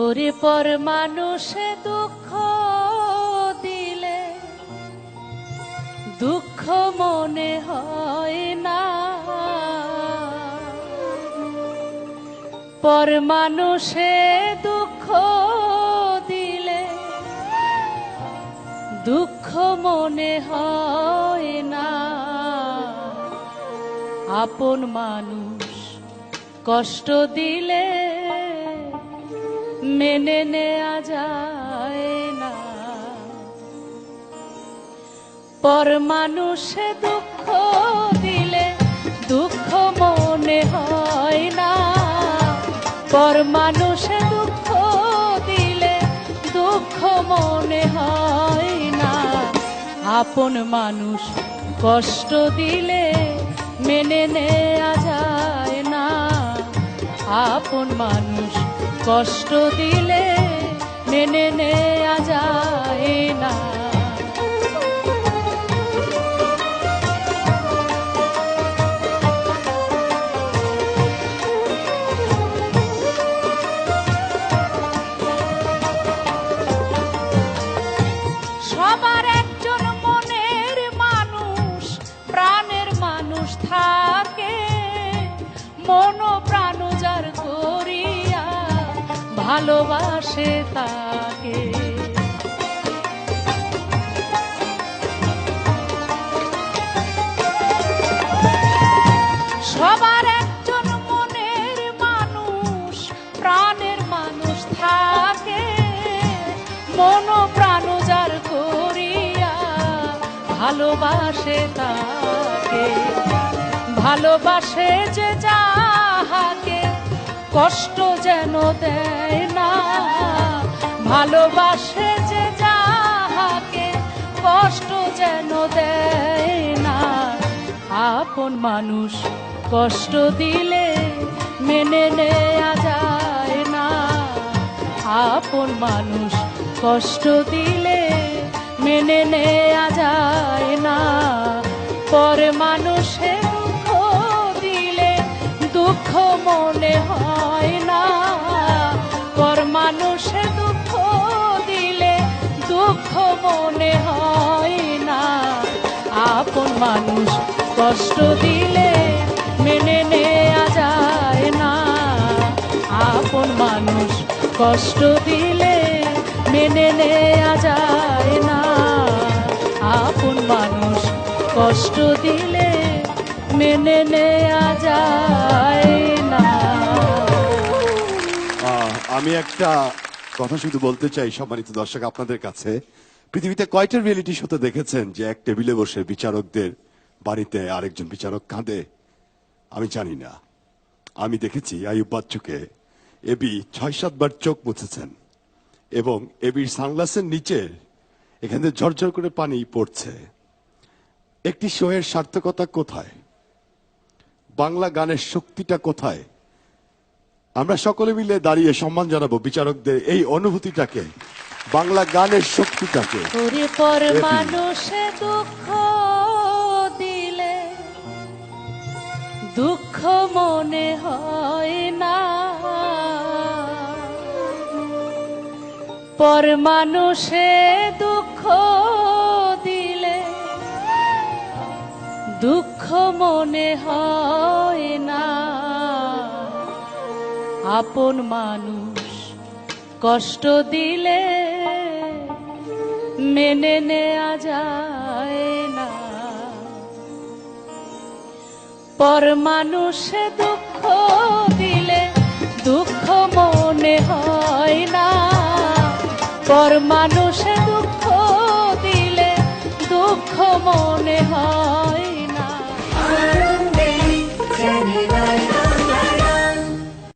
ওরে পর মানুষে দুঃখ দিলে দুঃখ মনে হয় না, পর মানুষে দুঃখ দিলে দুঃখ মনে হয় না। আপন মানুষ কষ্ট দিলে মেনে নেয়া যায় না, পর মানুষে দুঃখ দিলে দুঃখ মনে হয় না, পর মানুষে দুঃখ দিলে দুঃখ মনে হয় না। আপন মানুষ কষ্ট দিলে মেনে নেয়া যায় না, আপন মানুষ কষ্ট দিলে মেনে নেয়া যায় না। সবার একজন মনের মানুষ প্রাণের মানুষ থাকে, মন প্রাণ যার করিয়া ভালোবাসে তাকে। সবার একজন মনের মানুষ প্রাণের মানুষ থাকে, মন প্রাণ যার করিয়া ভালোবাসে তাকে। ভালোবাসে যে যাহাকে কষ্ট যেন দেয় না, ভালোবাসে যে যাহাকে কষ্ট যেন দেয় না। আপন মানুষ কষ্ট দিলে মেনে নেয়া যায় না, আপন মানুষ কষ্ট দিলে মেনে নেয়া যায় না। পর মানুষে দুঃখ দিলে দুঃখ মনে হয় না, পর মানুষে দুঃখ দিলে দুঃখ মনে হয় না। আপন মানুষ কষ্ট দিলে মেনে নেয়া যায় না, আপন মানুষ কষ্ট দিলে মেনে নেয়া যায় না, আপন মানুষ কষ্ট দিলে মেনে নেয়া যায় না। আমি একটা কথা শুধু বলতে চাই সম্মানিত দর্শক আপনাদের কাছে, পৃথিবীতে কয়টা রিয়েলিটি শোতে দেখেছেন যে এক টেবিলে বসে বিচারকদের বাড়িতে আরেকজন বিচারক কাঁদে? আমি জানি না। আমি দেখেছি আইয়ুব বাচ্চুকে এবি ৬-৭ বার চোখ মুছেছেন এবং এবির সানগ্লাসের নিচে এখান থেকে ঝরঝর করে পানি পড়ছে। একটি শোয়ের সার্থকতা কোথায়? বাংলা গানের শক্তিটা কোথায়? আমরা সকলে মিলে দাঁড়িয়ে সম্মান জানাবো বিচারকদের এই অনুভূতিটাকে, বাংলা গানের শক্তিটাকে। ওরে পর মানুষে দুঃখ দিলে দুঃখ মনে হয় না, পর মানুষে দুঃখ দিলে দুঃখ মনে হয় না। আপন মানুষ কষ্ট দিলে মেনে নেয়া যায় না, পর মানুষে দুঃখ দিলে দুঃখ মনে হয় না, পর মানুষে দুঃখ দিলে দুঃখ মনে হয়